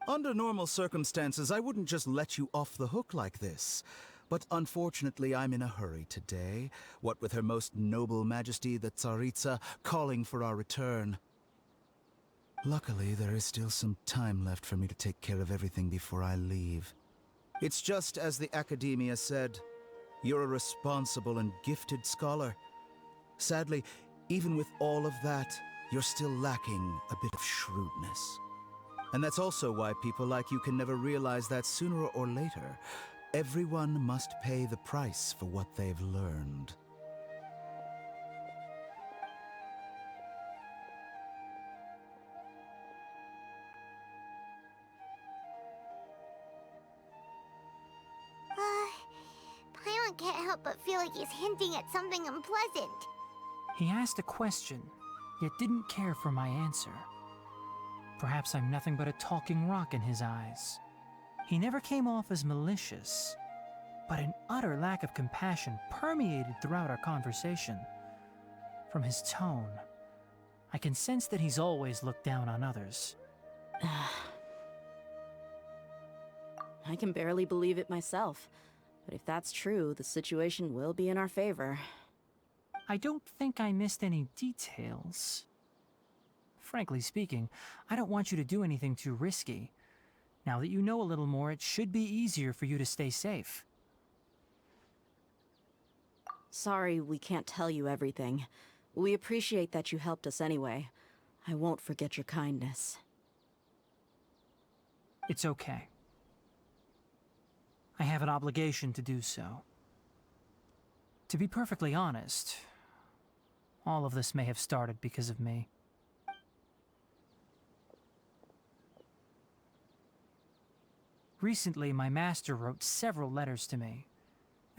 Under normal circumstances, I wouldn't just let you off the hook like this. But unfortunately, I'm in a hurry today, what with Her Most Noble Majesty the Tsaritsa calling for our return. Luckily, there is still some time left for me to take care of everything before I leave. It's just as the Academia said. You're a responsible and gifted scholar. Sadly, even with all of that, you're still lacking a bit of shrewdness. And that's also why people like you can never realize that sooner or later, everyone must pay the price for what they've learned. Paimon can't help but feel like he's hinting at something unpleasant. He asked a question, yet didn't care for my answer. Perhaps I'm nothing but a talking rock in his eyes. He never came off as malicious, but an utter lack of compassion permeated throughout our conversation. From his tone, I can sense that he's always looked down on others. I can barely believe it myself, but if that's true, the situation will be in our favor. I don't think I missed any details. Frankly speaking, I don't want you to do anything too risky. Now that you know a little more, it should be easier for you to stay safe. Sorry we can't tell you everything. We appreciate that you helped us anyway. I won't forget your kindness. It's okay. I have an obligation to do so. To be perfectly honest, all of this may have started because of me. Recently, my master wrote several letters to me,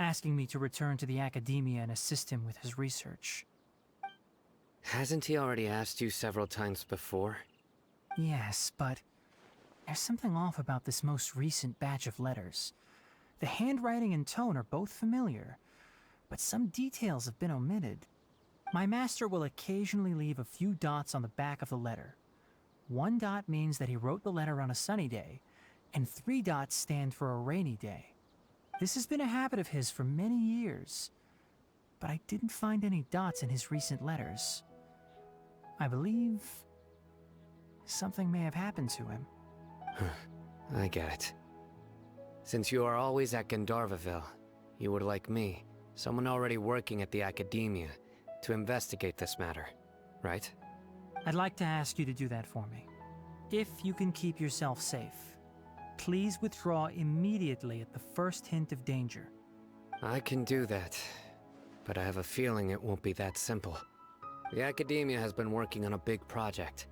asking me to return to the academia and assist him with his research. Hasn't he already asked you several times before? Yes, but there's something off about this most recent batch of letters. The handwriting and tone are both familiar, but some details have been omitted. My master will occasionally leave a few dots on the back of the letter. 1 dot means that he wrote the letter on a sunny day, and 3 dots stand for a rainy day. This has been a habit of his for many years, but I didn't find any dots in his recent letters. I believe something may have happened to him. I get it. Since you are always at Gandharvaville, you would like me, someone already working at the academia, to investigate this matter, right? I'd like to ask you to do that for me. If you can keep yourself safe, please withdraw immediately at the first hint of danger. I can do that, but I have a feeling it won't be that simple. The academia has been working on a big project.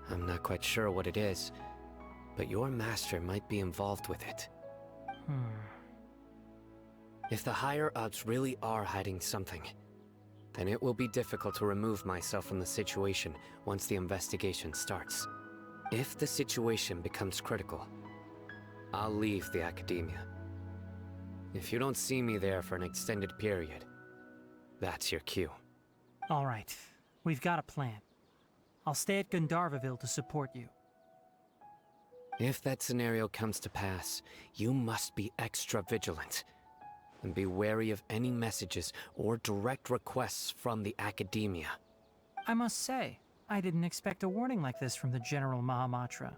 I'm not quite sure what it is, but your master might be involved with it. If the higher-ups really are hiding something, then it will be difficult to remove myself from the situation once the investigation starts. If the situation becomes critical, I'll leave the academia. If you don't see me there for an extended period, that's your cue. All right, we've got a plan. I'll stay at Gandharvaville to support you. If that scenario comes to pass, you must be extra vigilant. And be wary of any messages or direct requests from the academia. I must say, I didn't expect a warning like this from the General Mahamatra.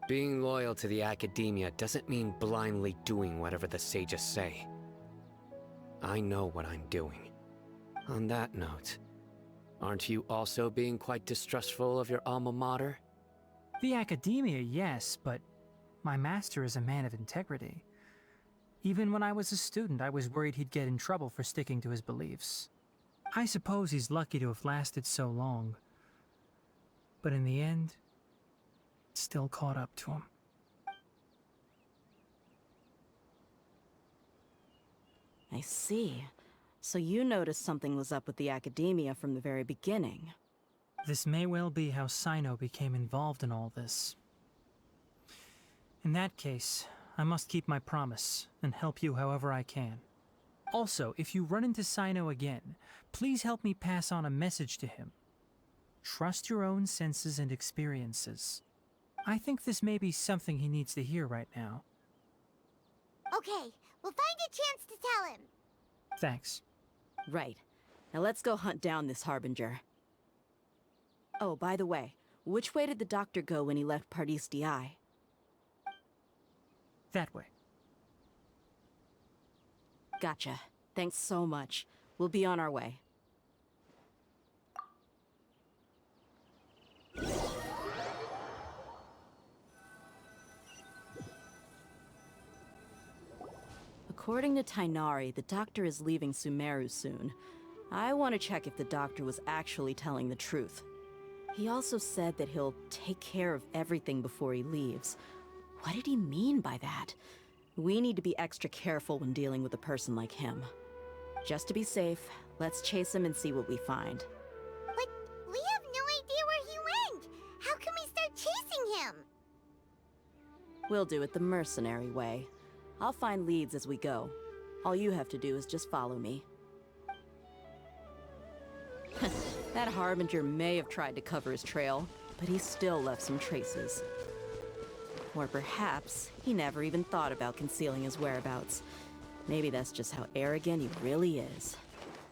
Being loyal to the academia doesn't mean blindly doing whatever the sages say. I know what I'm doing. On that note, aren't you also being quite distrustful of your alma mater? The academia, yes, but my master is a man of integrity. Even when I was a student, I was worried he'd get in trouble for sticking to his beliefs. I suppose he's lucky to have lasted so long. But in the end, it still caught up to him. I see. So you noticed something was up with the academia from the very beginning. This may well be how Sino became involved in all this. In that case, I must keep my promise and help you however I can. Also, if you run into Sino again, please help me pass on a message to him. Trust your own senses and experiences. I think this may be something he needs to hear right now. Okay, we'll find a chance to tell him. Thanks. Right. Now let's go hunt down this Harbinger. Oh, by the way, which way did the doctor go when he left Pardis DI? That way. Gotcha. Thanks so much. We'll be on our way. According to Tainari, the doctor is leaving Sumeru soon. I want to check if the doctor was actually telling the truth. He also said that he'll take care of everything before he leaves. What did he mean by that? We need to be extra careful when dealing with a person like him. Just to be safe, let's chase him and see what we find. But we have no idea where he went! How can we start chasing him? We'll do it the mercenary way. I'll find leads as we go. All you have to do is just follow me. That Harbinger may have tried to cover his trail, but he still left some traces. Or perhaps he never even thought about concealing his whereabouts. Maybe that's just how arrogant he really is.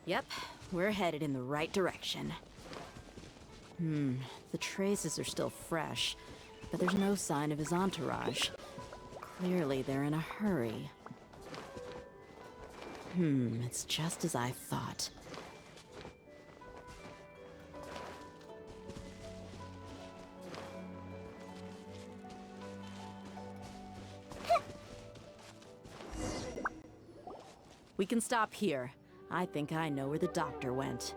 Yep, we're headed in the right direction. The traces are still fresh, but there's no sign of his entourage. Clearly they're in a hurry. It's just as I thought. We can stop here. I think I know where the doctor went.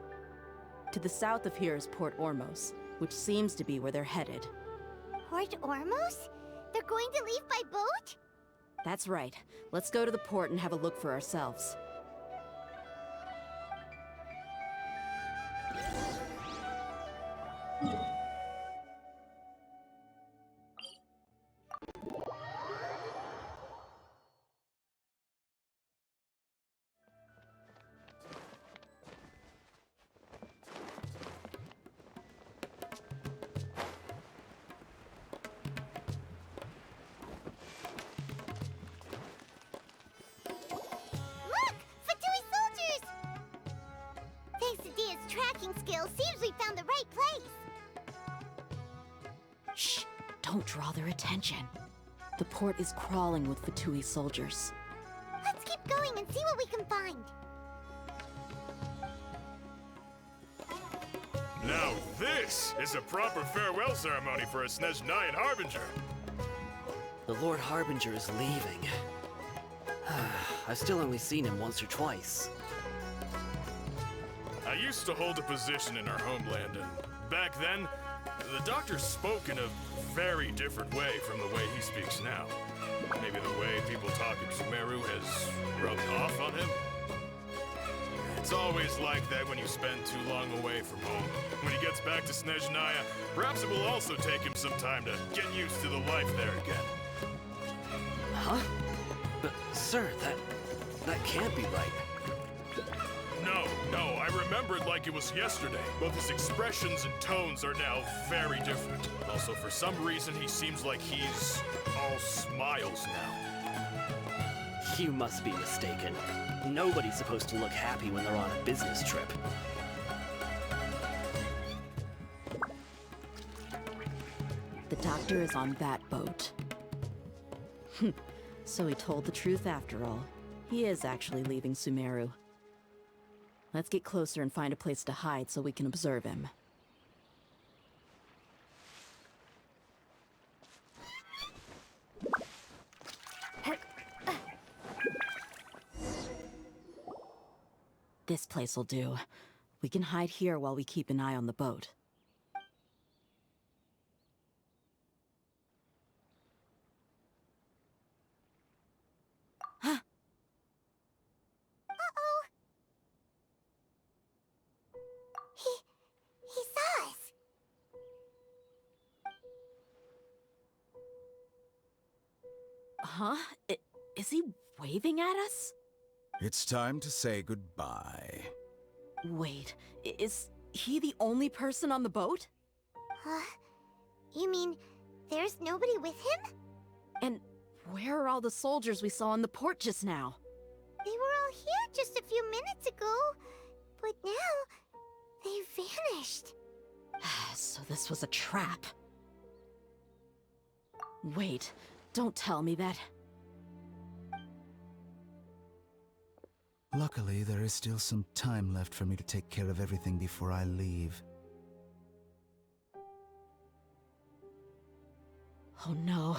To the south of here is Port Ormos, which seems to be where they're headed. Port Ormos? They're going to leave by boat? That's right. Let's go to the port and have a look for ourselves. Look! Fatui soldiers! Thanks to Dia's tracking skills, seems we found the right place. Shh! Don't draw their attention. The port is crawling with Fatui soldiers. Let's keep going and see what we can find. Now this is a proper farewell ceremony for a Snezhnayan Harbinger. The Lord Harbinger is leaving. I've still only seen him once or twice. I used to hold a position in our homeland, and back then, the doctor spoke in a very different way from the way he speaks now. Maybe the way people talk in Sumeru has rubbed off on him? It's always like that when you spend too long away from home. When he gets back to Snezhnaya, perhaps it will also take him some time to get used to the life there again. Huh? But, sir, that can't be right. No, I remember it like it was yesterday. Both his expressions and tones are now very different. Also, for some reason, he seems like he's all smiles now. You must be mistaken. Nobody's supposed to look happy when they're on a business trip. The doctor is on that boat. So he told the truth after all. He is actually leaving Sumeru. Let's get closer and find a place to hide so we can observe him. This place will do. We can hide here while we keep an eye on the boat. He saw us. Huh? Is he waving at us? It's time to say goodbye. Wait, is he the only person on the boat? You mean there's nobody with him? And where are all the soldiers we saw in the port just now? They were all here just a few minutes ago, but now they vanished. So this was a trap. Wait, don't tell me that. Luckily, there is still some time left for me to take care of everything before I leave. Oh no.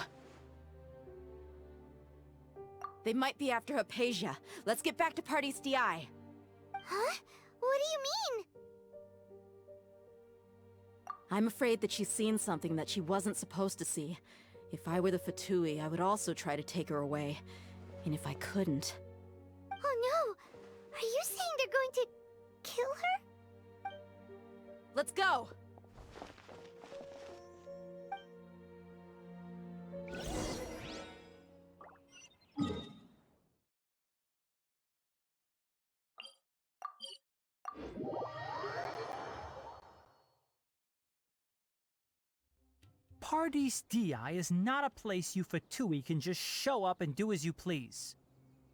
They might be after Hypatia. Let's get back to Party's DI. Huh? What do you mean? I'm afraid that she's seen something that she wasn't supposed to see. If I were the Fatui, I would also try to take her away. And if I couldn't... Oh no! Are you saying they're going to kill her? Let's go! Party's DI is not a place you Fatui can just show up and do as you please.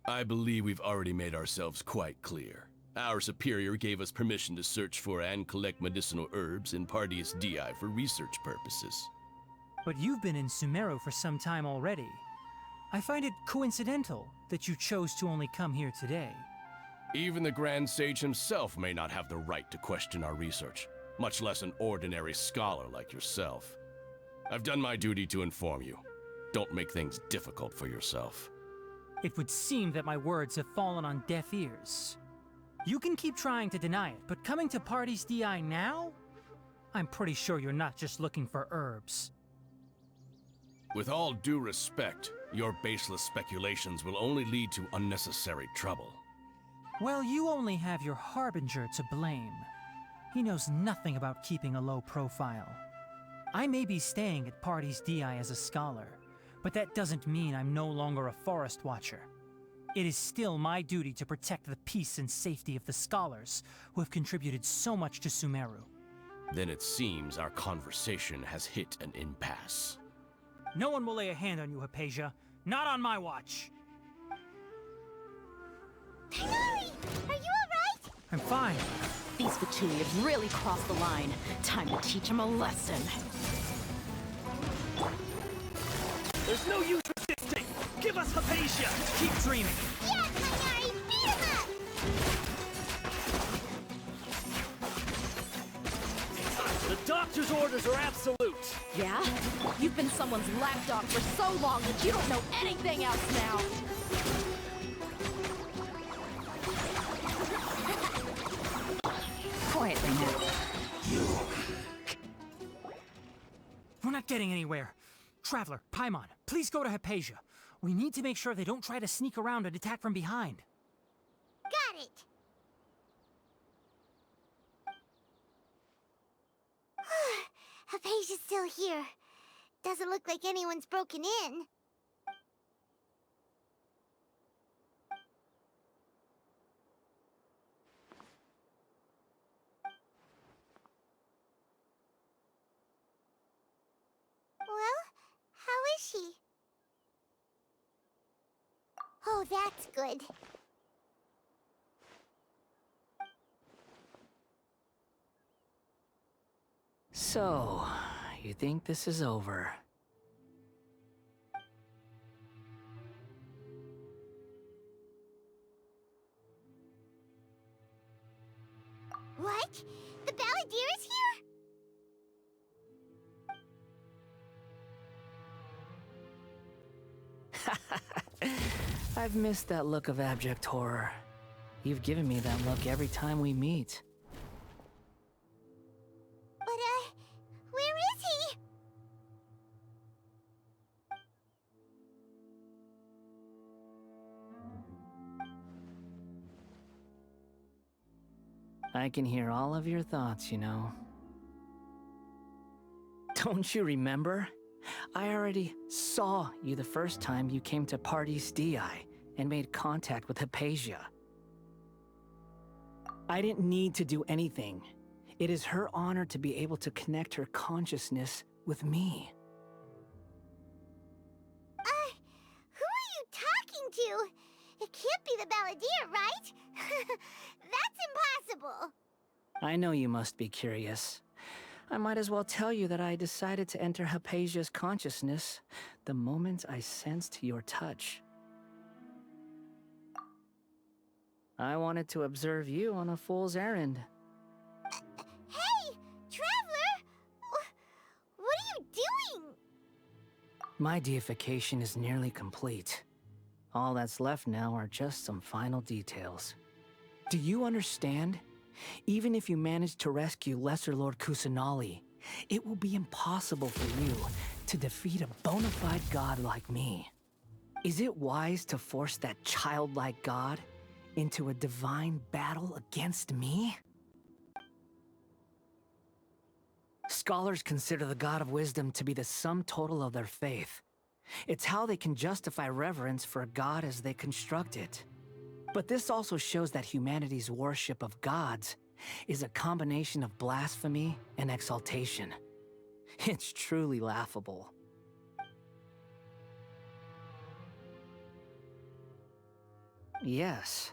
I believe we've already made ourselves quite clear. Our superior gave us permission to search for and collect medicinal herbs in Party's DI for research purposes. But you've been in Sumeru for some time already. I find it coincidental that you chose to only come here today. Even the Grand Sage himself may not have the right to question our research, much less an ordinary scholar like yourself. I've done my duty to inform you. Don't make things difficult for yourself. It would seem that my words have fallen on deaf ears. You can keep trying to deny it, but coming to Party's DI now? I'm pretty sure you're not just looking for herbs. With all due respect, your baseless speculations will only lead to unnecessary trouble. Well, you only have your Harbinger to blame. He knows nothing about keeping a low profile. I may be staying at Party's DI as a scholar, but that doesn't mean I'm no longer a forest watcher. It is still my duty to protect the peace and safety of the scholars who have contributed so much to Sumeru. Then it seems our conversation has hit an impasse. No one will lay a hand on you, Hypatia. Not on my watch. Tighnari! Are you alright? I'm fine. These Fatui have really crossed the line. Time to teach them a lesson. There's no use resisting! Give us Hypatia! Keep dreaming! Yeah, Tighnari! Beat him up! The doctor's orders are absolute! Yeah? You've been someone's lapdog for so long that you don't know anything else now! Quietly now. We're not getting anywhere. Traveler, Paimon, please go to Hypatia. We need to make sure they don't try to sneak around and attack from behind. Got it! Hypatia's still here. Doesn't look like anyone's broken in. Well, how is she? Oh, that's good. So, you think this is over? What? The Balladeer is here? I've missed that look of abject horror. You've given me that look every time we meet. But, where is he? I can hear all of your thoughts, you know. Don't you remember? I already saw you the first time you came to Party's DI and made contact with Hypatia. I didn't need to do anything. It is her honor to be able to connect her consciousness with me. Who are you talking to? It can't be the Balladeer, right? That's impossible. I know you must be curious. I might as well tell you that I decided to enter Hypatia's consciousness the moment I sensed your touch. I wanted to observe you on a fool's errand. Hey, Traveler! What are you doing? My deification is nearly complete. All that's left now are just some final details. Do you understand? Even if you manage to rescue Lesser Lord Kusanali, it will be impossible for you to defeat a bona fide god like me. Is it wise to force that childlike god into a divine battle against me? Scholars consider the God of Wisdom to be the sum total of their faith. It's how they can justify reverence for a god as they construct it. But this also shows that humanity's worship of gods is a combination of blasphemy and exaltation. It's truly laughable. Yes.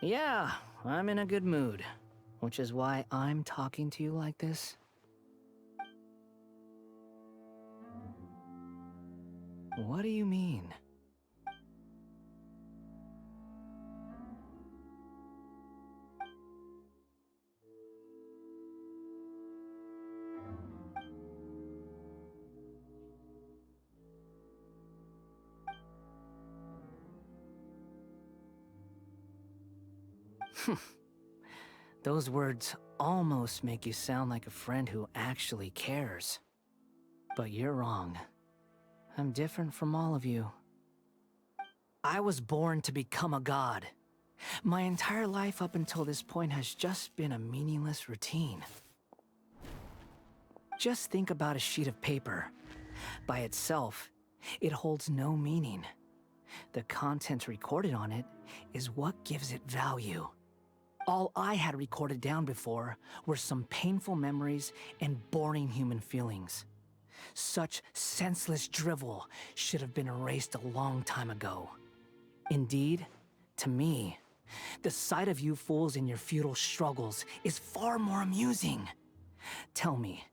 Yeah, I'm in a good mood, which is why I'm talking to you like this. What do you mean? Those words almost make you sound like a friend who actually cares. But you're wrong. I'm different from all of you. I was born to become a god. My entire life up until this point has just been a meaningless routine. Just think about a sheet of paper. By itself, it holds no meaning. The content recorded on it is what gives it value. All I had recorded down before were some painful memories and boring human feelings. Such senseless drivel should have been erased a long time ago. Indeed, to me, the sight of you fools in your futile struggles is far more amusing. Tell me,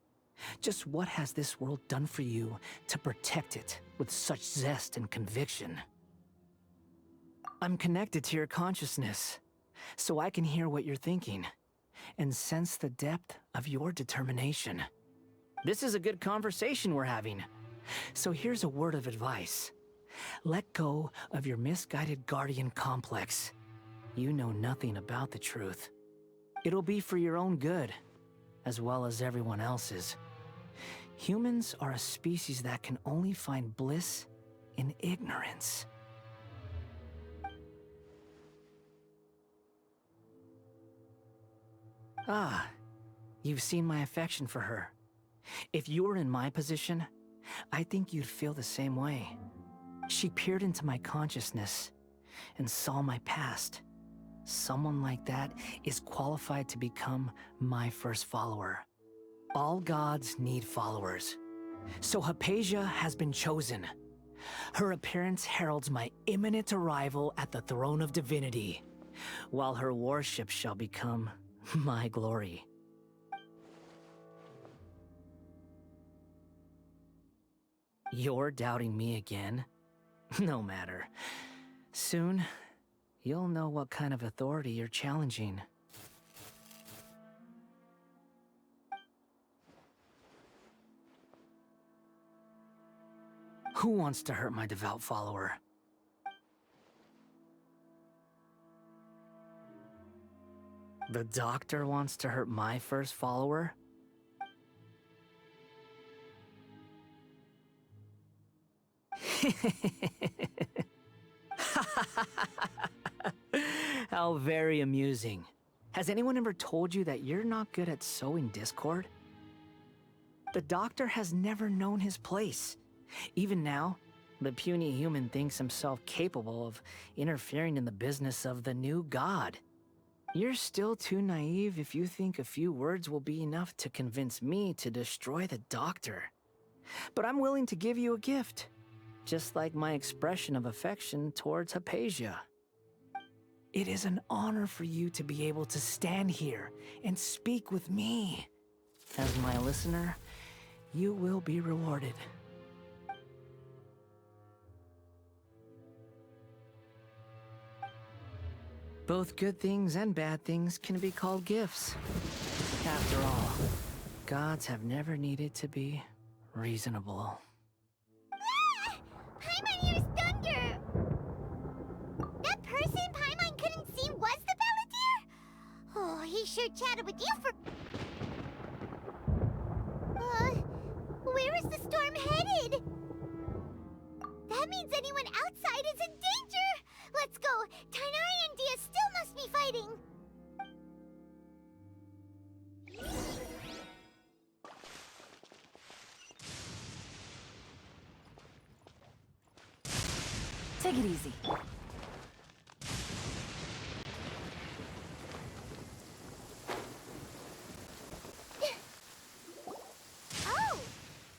just what has this world done for you to protect it with such zest and conviction? I'm connected to your consciousness, so I can hear what you're thinking, and sense the depth of your determination. This is a good conversation we're having. So here's a word of advice. Let go of your misguided guardian complex. You know nothing about the truth. It'll be for your own good, as well as everyone else's. Humans are a species that can only find bliss in ignorance. Ah, you've seen my affection for her. If you were in my position, I think you'd feel the same way. She peered into my consciousness and saw my past. Someone like that is qualified to become my first follower. All gods need followers. So Hypatia has been chosen. Her appearance heralds my imminent arrival at the throne of divinity, while her worship shall become my glory. You're doubting me again? No matter. Soon, you'll know what kind of authority you're challenging. Who wants to hurt my devout follower? The doctor wants to hurt my first follower? How very amusing. Has anyone ever told you that you're not good at sowing discord? The doctor has never known his place. Even now, the puny human thinks himself capable of interfering in the business of the new god. You're still too naive if you think a few words will be enough to convince me to destroy the doctor. But I'm willing to give you a gift, just like my expression of affection towards Hypatia. It is an honor for you to be able to stand here and speak with me. As my listener, you will be rewarded. Both good things and bad things can be called gifts. After all, Gods have never needed to be reasonable. Ah! Paimon hears thunder! That person Paimon couldn't see was the Balladeer? Oh, he sure chatted with you for... where is the storm headed? That means anyone outside is in danger! Let's go! Tainari and Dia still must be fighting! Take it easy. Oh!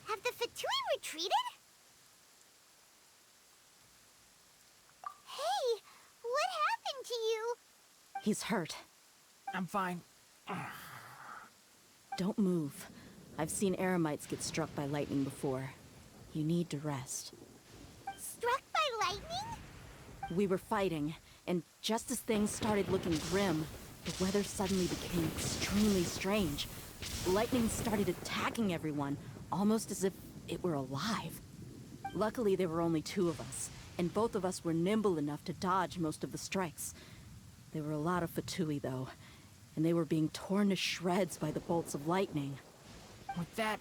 Have the Fatui retreated? Hey! What happened to you? He's hurt. I'm fine. Don't move. I've seen eremites get struck by lightning before. You need to rest. Struck by lightning? We were fighting, and just as things started looking grim, the weather suddenly became extremely strange. Lightning started attacking everyone, almost as if it were alive. Luckily, there were only two of us, and both of us were nimble enough to dodge most of the strikes. There were a lot of Fatui, though, and they were being torn to shreds by the bolts of lightning. With that,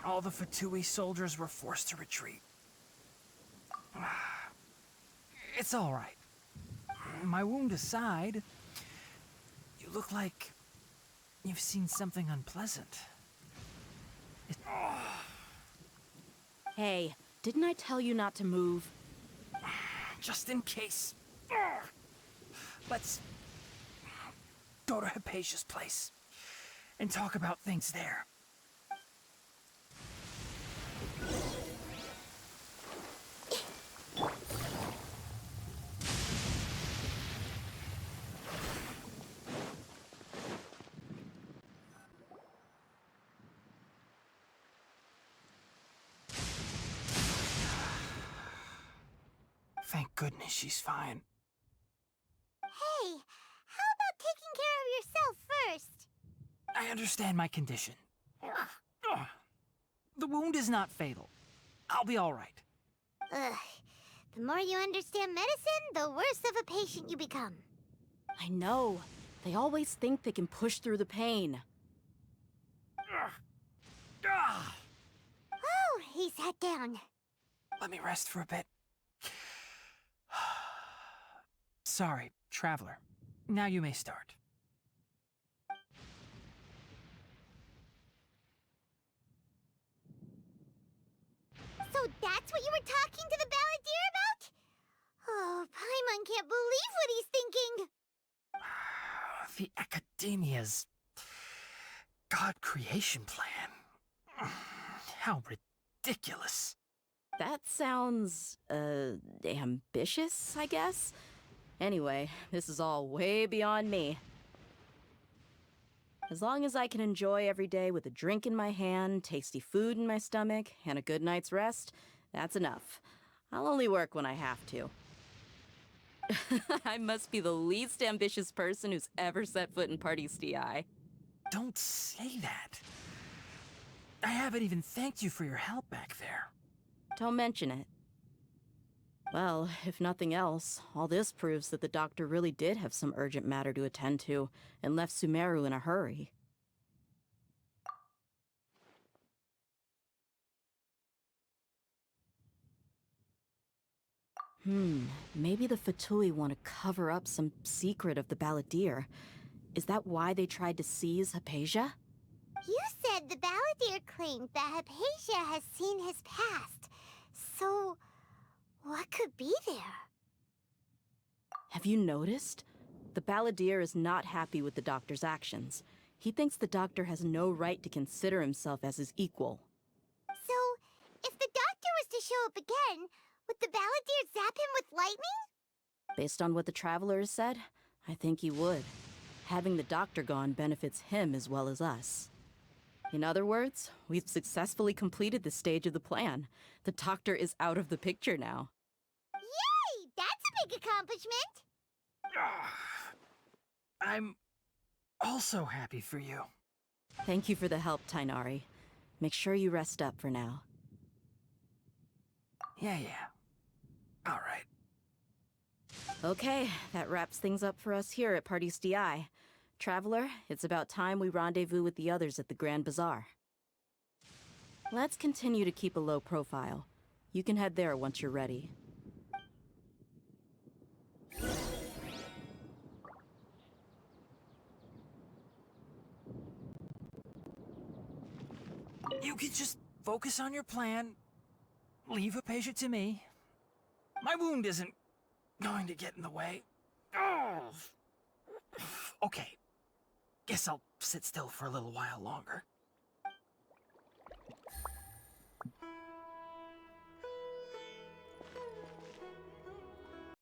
all the Fatui soldiers were forced to retreat. It's all right. My wound aside, you look like you've seen something unpleasant. Hey, didn't I tell you not to move? Just in case. Let's go to Hypatia's place and talk about things there. Thank goodness she's fine. Hey, how about taking care of yourself first? I understand my condition. The wound is not fatal. I'll be all right. Ugh. The more you understand medicine, the worse of a patient you become. I know. They always think they can push through the pain. Oh, he sat down. Let me rest for a bit. Sorry, traveler. Now you may start. So that's what you were talking to the Balladeer about? Oh, Paimon can't believe what he's thinking. The Academia's God creation plan. How ridiculous. That sounds, ambitious, I guess? Anyway, this is all way beyond me. As long as I can enjoy every day with a drink in my hand, tasty food in my stomach, and a good night's rest, that's enough. I'll only work when I have to. I must be the least ambitious person who's ever set foot in Party's DI. Don't say that. I haven't even thanked you for your help back there. Don't mention it. Well, if nothing else, all this proves that the doctor really did have some urgent matter to attend to, and left Sumeru in a hurry. Maybe the Fatui want to cover up some secret of the Balladeer. Is that why they tried to seize Hypatia? You said the Balladeer claimed that Hypatia has seen his past. So, what could be there? Have you noticed? The Balladeer is not happy with the doctor's actions. He thinks the doctor has no right to consider himself as his equal. So, if the doctor was to show up again, would the Balladeer zap him with lightning? Based on what the Traveler has said, I think he would. Having the doctor gone benefits him as well as us. In other words, we've successfully completed this stage of the plan. The doctor is out of the picture now. Yay! That's a big accomplishment! I'm also happy for you. Thank you for the help, Tainari. Make sure you rest up for now. Yeah. All right. Okay, that wraps things up for us here at Party's DI. Traveler, it's about time we rendezvous with the others at the Grand Bazaar. Let's continue to keep a low profile. You can head there once you're ready. You can just focus on your plan. Leave a patient to me. My wound isn't going to get in the way. Oh. Okay. Guess I'll sit still for a little while longer.